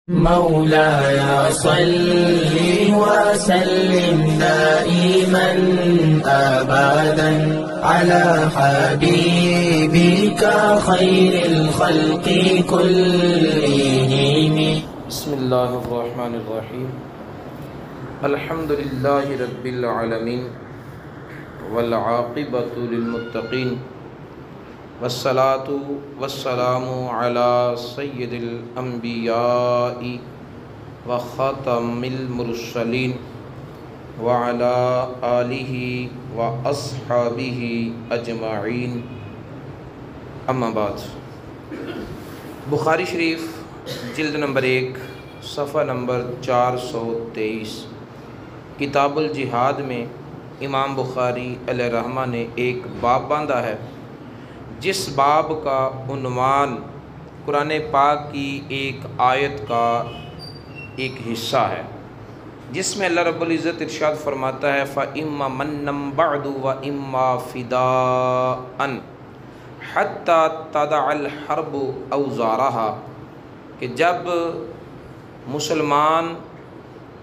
مولاي صل وسلم دائما أبدا على حبيبك خير الخلق كلهم. بسم الله الرحمن الرحيم. الحمد لله رب العالمين والعاقبة للمتقين والصلاة والسلام على سيد الأنبياء وخاتم المرسلين وعلى آله وأصحابه أجمعين. اما بعد. بخاری شریف جلد نمبر 1 صفحہ نمبر 423 کتاب الجہاد میں امام بخاری علیہ رحمہ نے ایک باب باندھا ہے جس باب کا عنوان قرآن پاک کی ایک آیت کا ایک حصہ ہے، جس میں اللہ رب العزت ارشاد فرماتا ہے فَإِمَّا مَنًّا بَعْدُ وَإِمَّا فِدَاءً حَتَّى تَضَعَ الْحَرْبُ أَوْزَارَهَا، کہ جب مسلمان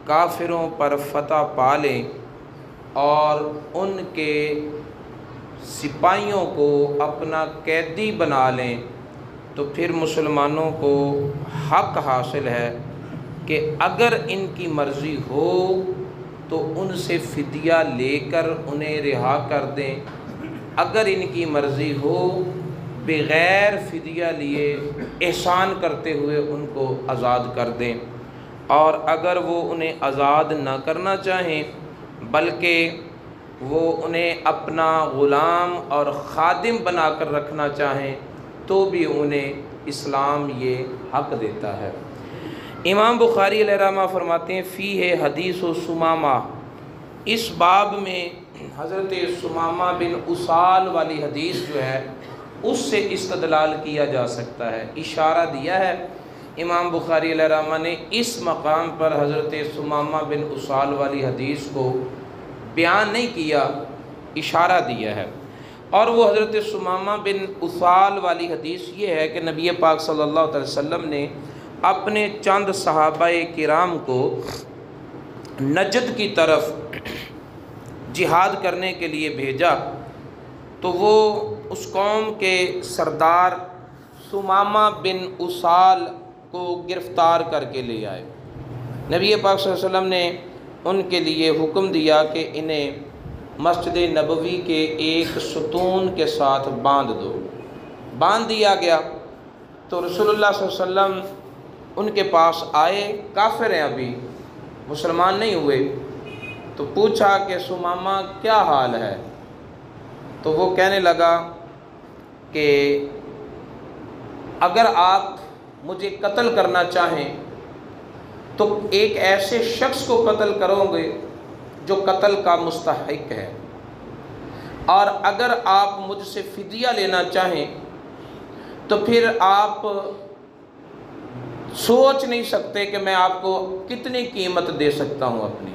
کافروں پر فتح پا لیں اور ان کے سپاہیوں کو اپنا قیدی بنا لیں تو پھر مسلمانوں کو حق حاصل ہے کہ اگر ان کی مرضی ہو تو ان سے فدیہ لے کر انہیں رہا کر دیں، اگر ان کی مرضی ہو بغیر فدیہ لیے احسان کرتے ہوئے ان کو آزاد کر دیں، اور اگر وہ انہیں آزاد نہ کرنا چاہیں بلکہ وہ انہیں اپنا غلام اور خادم بنا کر رکھنا چاہیں تو بھی انہیں اسلام یہ حق دیتا ہے۔ امام بخاری علیہ رحمہ فرماتے ہیں فی ہے حدیث و سمامہ، اس باب میں حضرت سمامہ بن اسال والی حدیث جو ہے اس سے استدلال کیا جا سکتا ہے، اشارہ دیا ہے امام بخاری علیہ رحمہ نے اس مقام پر حضرت سمامہ بن اسال والی حدیث کو بیان نہیں کیا، اشارہ دیا ہے۔ اور وہ حضرت سمامہ بن اسال والی حدیث یہ ہے کہ نبی پاک صلی اللہ علیہ وسلم نے اپنے چند صحابہ کرام کو نجد کی طرف جہاد کرنے کے لیے بھیجا تو وہ اس قوم کے سردار سمامہ بن اسال کو گرفتار کر کے لے آئے۔ نبی پاک صلی اللہ علیہ وسلم نے ان کے لیے حکم دیا کہ انہیں مسجد نبوی کے ایک ستون کے ساتھ باندھ دو۔ باندھ دیا گیا تو رسول اللہ صلی اللہ علیہ وسلم ان کے پاس آئے، کافر ہیں ابھی مسلمان نہیں ہوئے، تو پوچھا کہ سمامہ کیا حال ہے؟ تو وہ کہنے لگا کہ اگر آپ مجھے قتل کرنا چاہیں تو ایک ایسے شخص کو قتل کرو گے جو قتل کا مستحق ہے، اور اگر آپ مجھ سے فدیہ لینا چاہیں تو پھر آپ سوچ نہیں سکتے کہ میں آپ کو کتنی قیمت دے سکتا ہوں، اپنی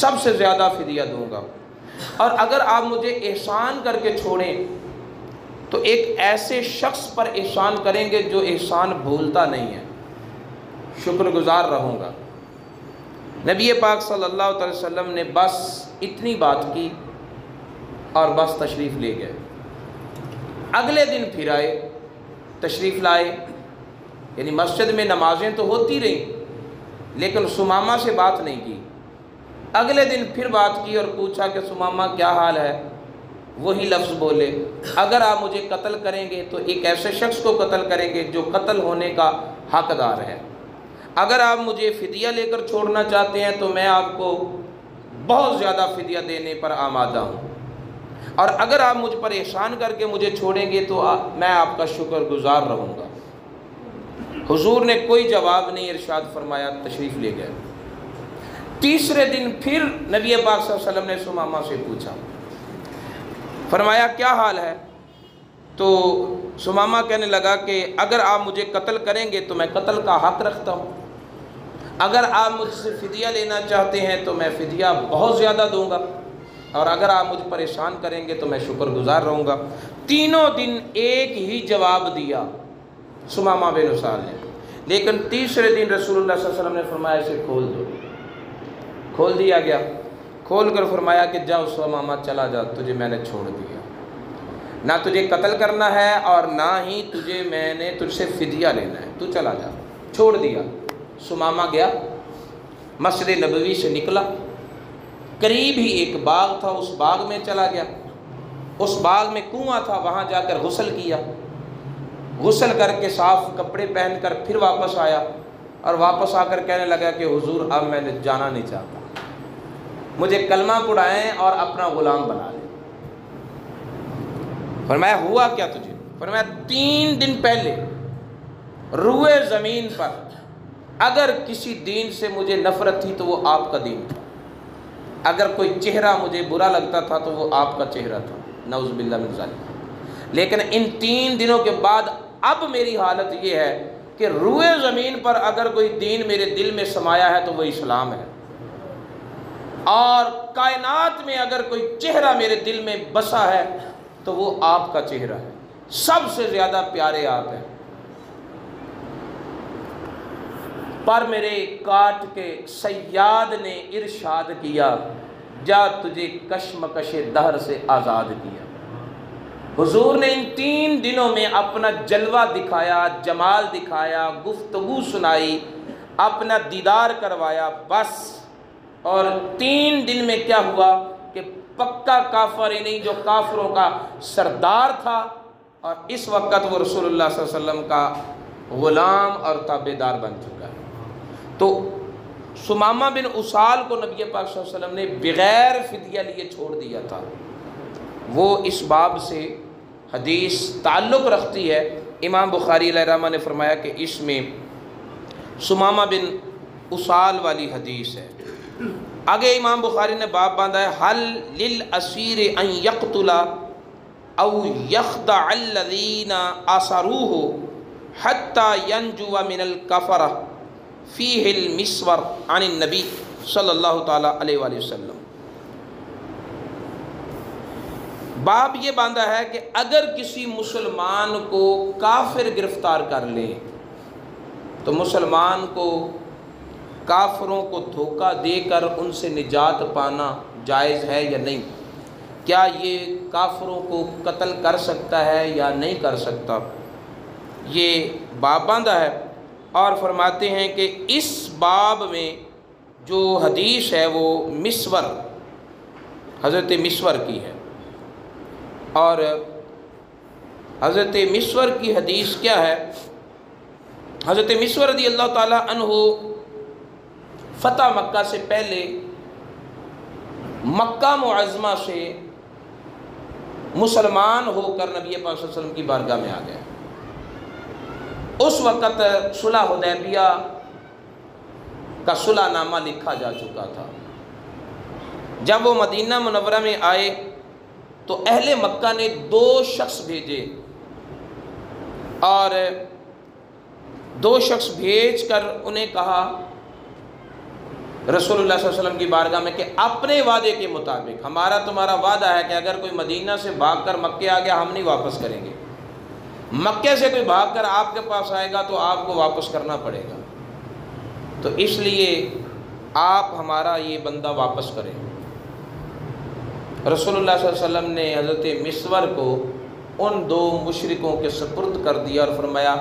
سب سے زیادہ فدیہ دوں گا، اور اگر آپ مجھے احسان کر کے چھوڑیں تو ایک ایسے شخص پر احسان کریں گے جو احسان بھولتا نہیں ہے، شکر گزار رہوں گا۔ نبی پاک صلی اللہ علیہ وسلم نے بس اتنی بات کی اور بس تشریف لے گئے۔ اگلے دن پھر آئے، تشریف لائے، یعنی مسجد میں نمازیں تو ہوتی رہیں لیکن سمامہ سے بات نہیں کی۔ اگلے دن پھر بات کی اور پوچھا کہ سمامہ کیا حال ہے؟ وہی لفظ بولے، اگر آپ مجھے قتل کریں گے تو ایک ایسے شخص کو قتل کریں گے جو قتل ہونے کا حقدار ہے، اگر آپ مجھے فدیہ لے کر چھوڑنا چاہتے ہیں تو میں آپ کو بہت زیادہ فدیہ دینے پر آمادہ ہوں، اور اگر آپ مجھ پر احسان کر کے مجھے چھوڑیں گے تو میں آپ کا شکر گزار رہوں گا۔ حضور نے کوئی جواب نہیں، ارشاد فرمایا تشریف لے گئے۔ تیسرے دن پھر نبی پاک صلی اللہ علیہ وسلم نے سمامہ سے پوچھا، فرمایا کیا حال ہے؟ تو سمامہ کہنے لگا کہ اگر آپ مجھے قتل کریں گے تو میں قتل کا حق رکھتا ہوں، اگر آپ مجھ سے فدیہ لینا چاہتے ہیں تو میں فدیہ بہت زیادہ دوں گا، اور اگر آپ مجھ پر احسان کریں گے تو میں شکر گزار رہوں گا۔ تینوں دن ایک ہی جواب دیا سمامہ بن اسال نے، لیکن تیسرے دن رسول اللہ صلی اللہ علیہ وسلم نے فرمایا اسے کھول دو. کھول دیا گیا. کھول کر فرمایا کہ جاؤ ثمامہ چلا جا، تجھے میں نے چھوڑ دیا، نہ تجھے قتل کرنا ہے اور نہ ہی میں نے تجھ سے فدیہ لینا ہے، تو چلا جا. چھوڑ دیا. ثمامہ گیا، مسجد نبوی سے نکلا، قریب ہی ایک باغ تھا، اس باغ میں چلا گیا. اس باغ میں کنواں تھا، وہاں جا کر غسل کیا. غسل کر کے صاف کپڑے پہن کر پھر واپس آیا اور واپس آ کر کہنے لگا کہ حضور اب میں نے جانا نہیں چاہتا، مجھے کلمہ پڑھائیں اور اپنا غلام بنا لیں. فرمایا ہوا کیا تجھے؟ فرمایا 3 دن پہلے روئے زمین پر اگر کسی دین سے مجھے نفرت تھی تو وہ آپ کا دین تھا، اگر کوئی چہرہ مجھے برا لگتا تھا تو وہ آپ کا چہرہ تھا، نعوذ باللہ من ذالک. لیکن ان 3 دنوں کے بعد اب میری حالت یہ ہے کہ روئے زمین پر اگر کوئی دین میرے دل میں سمایا ہے تو وہ اسلام ہے، اور کائنات میں اگر کوئی چہرہ میرے دل میں بسا ہے تو وہ آپ کا چہرہ ہے، سب سے زیادہ پیارے آپ ہیں. پر میرے کاٹ کے صیاد نے ارشاد کیا جا تجھے کشمکش دہر سے آزاد کیا. حضور نے ان 3 دنوں میں اپنا جلوہ دکھایا، جمال دکھایا، گفتگو سنائی، اپنا دیدار کروایا، بس. اور 3 دن میں کیا ہوا کہ پکا کافر ہی نہیں، جو کافروں کا سردار تھا اور اس وقت وہ رسول اللہ صلی اللہ علیہ وسلم کا غلام اور تابعدار بن چکا ہے. تو ثمامہ بن اسال کو نبی پاک صلی اللہ علیہ وسلم نے بغیر فدیہ لیے چھوڑ دیا تھا. وہ اس باب سے حدیث تعلق رکھتی ہے. امام بخاری علیہ رحمہ نے فرمایا کہ اس میں ثمامہ بن اسال والی حدیث ہے. آگے امام بخاری نے باب باندھا ہے حل للاسیر ان یقتل او یخدع الذین اسروہ حتی ینجو من الکفرہ فیہ المسور عن النبی صلی اللہ تعالی علیہ وآلہ وسلم. باب یہ باندھا ہے کہ اگر کسی مسلمان کو کافر گرفتار کر لے تو مسلمان کو کافروں کو دھوکہ دے کر ان سے نجات پانا جائز ہے یا نہیں؟ کیا یہ کافروں کو قتل کر سکتا ہے یا نہیں کر سکتا؟ یہ باب باندھا ہے. اور فرماتے ہیں کہ اس باب میں جو حدیث ہے وہ مسور، حضرت مسور کی ہے. اور حضرت مسور کی حدیث کیا ہے؟ حضرت مسور رضی اللہ تعالی عنہ فتح مکہ سے پہلے مکہ معظمہ سے مسلمان ہو کر نبی پاک صلی اللہ علیہ وسلم کی بارگاہ میں آ گئے. اس وقت صلح حدیبیہ کا صلح نامہ لکھا جا چکا تھا. جب وہ مدینہ منورہ میں آئے تو اہل مکہ نے 2 شخص بھیجے، اور 2 شخص بھیج کر انہیں کہا رسول اللہ صلی اللہ علیہ وسلم کی بارگاہ میں کہ اپنے وعدے کے مطابق ہمارا تمہارا وعدہ ہے کہ اگر کوئی مدینہ سے بھاگ کر مکے آ گیا ہم نہیں واپس کریں گے، مکے سے کوئی بھاگ کر آپ کے پاس آئے گا تو آپ کو واپس کرنا پڑے گا، تو اس لیے آپ ہمارا یہ بندہ واپس کریں. رسول اللہ صلی اللہ علیہ وسلم نے حضرت مسور کو ان 2 مشرکوں کے سپرد کر دیا اور فرمایا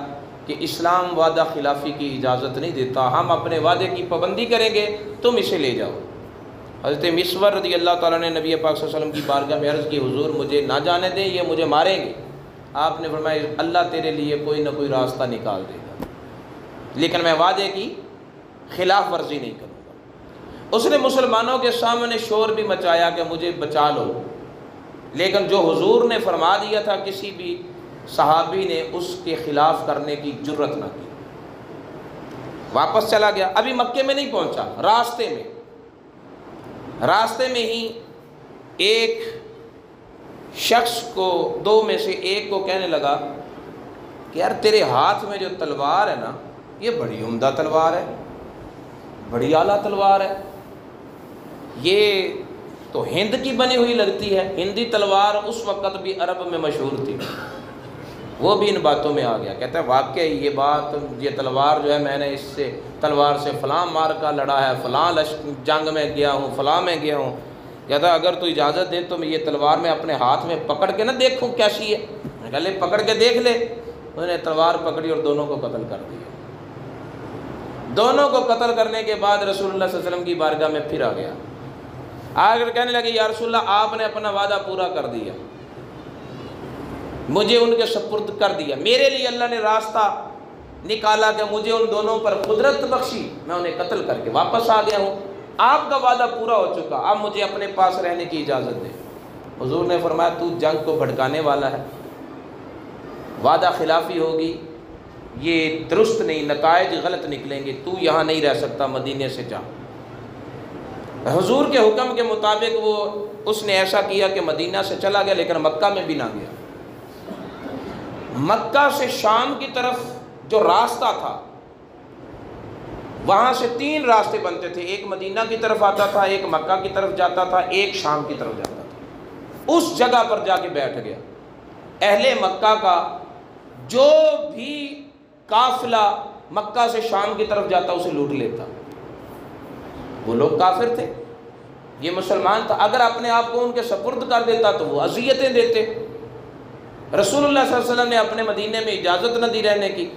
کہ اسلام وعدہ خلافی کی اجازت نہیں دیتا، ہم اپنے وعدے کی پابندی کریں گے، تم اسے لے جاؤ. حضرت مسور رضی اللہ تعالیٰ نے نبی پاک صلی اللہ علیہ وسلم کی بارگاہ میں عرض کی حضور مجھے نہ جانے دیں، یہ مجھے ماریں گے. آپ نے فرمایا اللہ تیرے لیے کوئی نہ کوئی راستہ نکال دے گا، لیکن میں وعدے کی خلاف ورزی نہیں کروں گا. اس نے مسلمانوں کے سامنے شور بھی مچایا کہ مجھے بچا لو، لیکن جو حضور نے فرما دیا تھا کسی بھی صحابی نے اس کے خلاف کرنے کی جرت نہ کی. واپس چلا گیا. ابھی مکے میں نہیں پہنچا، راستے میں ہی ایک شخص کو 2 میں سے ایک کو کہنے لگا کہ یار تیرے ہاتھ میں جو تلوار ہے نا یہ بڑی عمدہ تلوار ہے، بڑی اعلیٰ تلوار ہے، یہ تو ہند کی بنی ہوئی لگتی ہے. ہندی تلوار اس وقت بھی عرب میں مشہور تھی. وہ بھی ان باتوں میں آ گیا، کہتا ہے واقعی یہ بات، یہ تلوار جو ہے میں نے اس سے تلوار سے فلاں مارکا لڑا ہے، فلاں جنگ میں گیا ہوں، فلاں میں گیا ہوں۔ کہتا ہے اگر تو اجازت دے تو میں یہ تلوار میں اپنے ہاتھ میں پکڑ کے نہ دیکھوں کیسی ہے؟ میں کہا لے پکڑ کے دیکھ لے۔ انہوں نے تلوار پکڑی اور دونوں کو قتل کر دیا۔ دونوں کو قتل کرنے کے بعد رسول اللہ صلی اللہ علیہ وسلم کی بارگاہ میں پھر آ گیا، آ کر کہنے لگے یا رسول اللہ آپ نے اپنا وعدہ پورا کر دیا، مجھے ان کے سپرد کر دیا، میرے لیے اللہ نے راستہ نکالا کہ مجھے ان دونوں پر قدرت بخشی، میں انہیں قتل کر کے واپس آ گیا ہوں، آپ کا وعدہ پورا ہو چکا، اب مجھے اپنے پاس رہنے کی اجازت دے۔ حضور نے فرمایا تو جنگ کو بھڑکانے والا ہے، وعدہ خلافی ہوگی، یہ درست نہیں، نتائج غلط نکلیں گے، تو یہاں نہیں رہ سکتا، مدینے سے جا۔ حضور کے حکم کے مطابق اس نے ایسا کیا کہ مدینہ سے چلا گیا، لیکن مکہ میں بھی نہ گیا۔ مکہ سے شام کی طرف جو راستہ تھا، وہاں سے 3 راستے بنتے تھے، ایک مدینہ کی طرف آتا تھا، ایک مکہ کی طرف جاتا تھا، ایک شام کی طرف جاتا تھا۔ اس جگہ پر جا کے بیٹھ گیا۔ اہل مکہ کا جو بھی قافلہ مکہ سے شام کی طرف جاتا اسے لوٹ لیتا۔ وہ لوگ کافر تھے، یہ مسلمان تھا، اگر اپنے آپ کو ان کے سپرد کر دیتا تو وہ اذیتیں دیتے۔ رسول اللہ صلی اللہ علیہ وسلم نے اپنے مدینے میں اجازت نہ دی رہنے کی،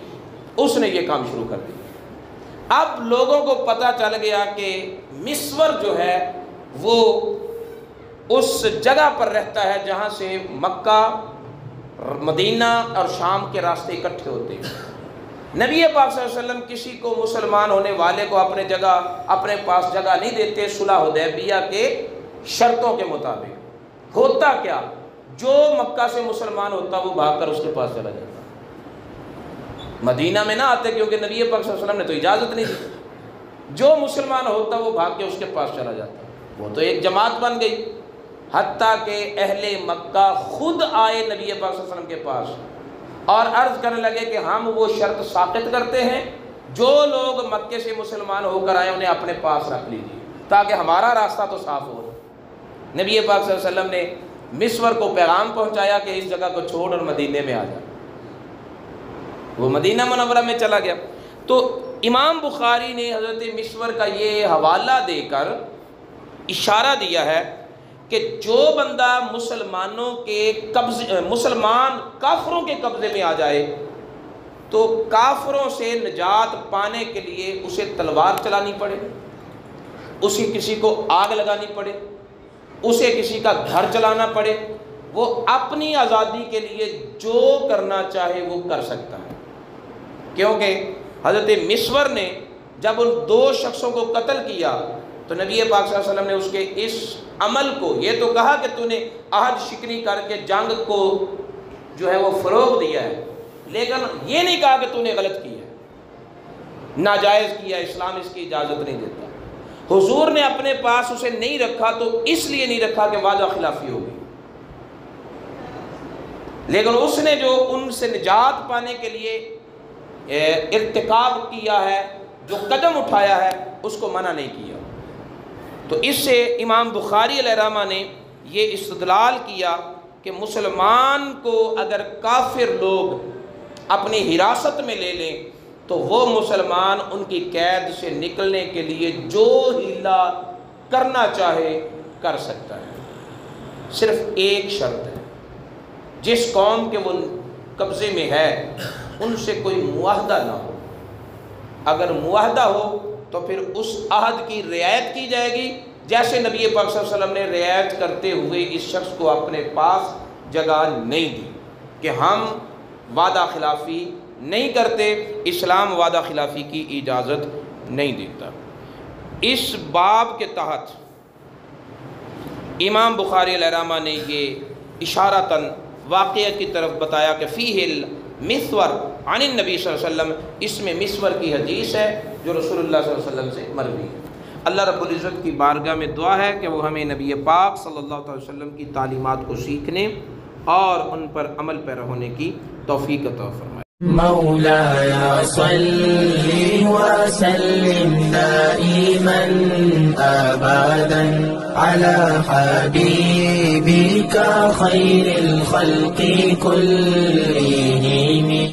اس نے یہ کام شروع کر دیا۔ اب لوگوں کو پتہ چل گیا کہ مسور جو ہے وہ اس جگہ پر رہتا ہے جہاں سے مکہ، مدینہ اور شام کے راستے اکٹھے ہوتے ہیں۔ نبی پاک صلی اللہ علیہ وسلم کسی کو مسلمان ہونے والے کو اپنے پاس جگہ نہیں دیتے، صلح حدیبیہ کے شرطوں کے مطابق۔ ہوتا کیا، جو مکہ سے مسلمان ہوتا وہ بھاگ کر اس کے پاس چلا جاتا، مدینہ میں نہ آتے کیونکہ نبی پاک صلی اللہ علیہ وسلم نے تو اجازت نہیں دی۔ جو مسلمان ہوتا وہ بھاگ کے اس کے پاس چلا جاتا، وہ تو ایک جماعت بن گئی، حتیٰ کہ اہل مکہ خود آئے نبی پاک صلی اللہ علیہ وسلم کے پاس اور عرض کرنے لگے کہ ہم وہ شرط ساقط کرتے ہیں، جو لوگ مکے سے مسلمان ہو کر آئے انہیں اپنے پاس رکھ لیجیے تاکہ ہمارا راستہ تو صاف ہو۔ نبی پاک صلی اللہ علیہ وسلم نے مسور کو پیغام پہنچایا کہ اس جگہ کو چھوڑ اور مدینے میں آ جا۔ وہ مدینہ منورہ میں چلا گیا۔ تو امام بخاری نے حضرت مسور کا یہ حوالہ دے کر اشارہ دیا ہے کہ جو بندہ مسلمانوں کے قبضے، مسلمان کافروں کے قبضے میں آ جائے تو کافروں سے نجات پانے کے لیے اسے تلوار چلانی پڑے، اسے کسی کو آگ لگانی پڑے، اسے کسی کا گھر چلانا پڑے، وہ اپنی آزادی کے لیے جو کرنا چاہے وہ کر سکتا ہے۔ کیونکہ حضرت مسور نے جب ان 2 شخصوں کو قتل کیا تو نبی پاک صلی اللہ علیہ وسلم نے اس کے اس عمل کو، یہ تو کہا کہ تو نے عہد شکنی کر کے جنگ کو جو ہے وہ فروغ دیا ہے، لیکن یہ نہیں کہا کہ تو نے غلط کیا ہے، ناجائز کیا، اسلام اس کی اجازت نہیں دیتا۔ حضور نے اپنے پاس اسے نہیں رکھا تو اس لیے نہیں رکھا کہ وعدہ خلافی ہوگی، لیکن اس نے جو ان سے نجات پانے کے لیے ارتکاب کیا ہے، جو قدم اٹھایا ہے، اس کو منع نہیں کیا۔ تو اس سے امام بخاری علیہ رحمہ نے یہ استدلال کیا کہ مسلمان کو اگر کافر لوگ اپنی حراست میں لے لیں تو وہ مسلمان ان کی قید سے نکلنے کے لیے جو ہیلا کرنا چاہے کر سکتا ہے۔ صرف ایک شرط ہے، جس قوم کے وہ قبضے میں ہے ان سے کوئی معاہدہ نہ ہو، اگر معاہدہ ہو تو پھر اس عہد کی رعایت کی جائے گی، جیسے نبی پاک صلی اللہ علیہ وسلم نے رعایت کرتے ہوئے اس شخص کو اپنے پاس جگہ نہیں دی کہ ہم وعدہ خلافی نہیں کرتے، اسلام وعدہ خلافی کی اجازت نہیں دیتا۔ اس باب کے تحت امام بخاری علیہ رحمہ نے یہ اشارتاً واقعہ کی طرف بتایا کہ فیہ المسور عن النبی صلی اللہ علیہ وسلم، اس میں مسور کی حدیث ہے جو رسول اللہ صلی اللہ علیہ وسلم سے مروی ہے۔ اللہ رب العزت کی بارگاہ میں دعا ہے کہ وہ ہمیں نبی پاک صلی اللہ علیہ وسلم کی تعلیمات کو سیکھنے اور ان پر عمل پیرا ہونے کی توفیق عطا فرمائے۔ مولاي صل وسلم دائما أبدا على حبيبك خير الخلق كلهم.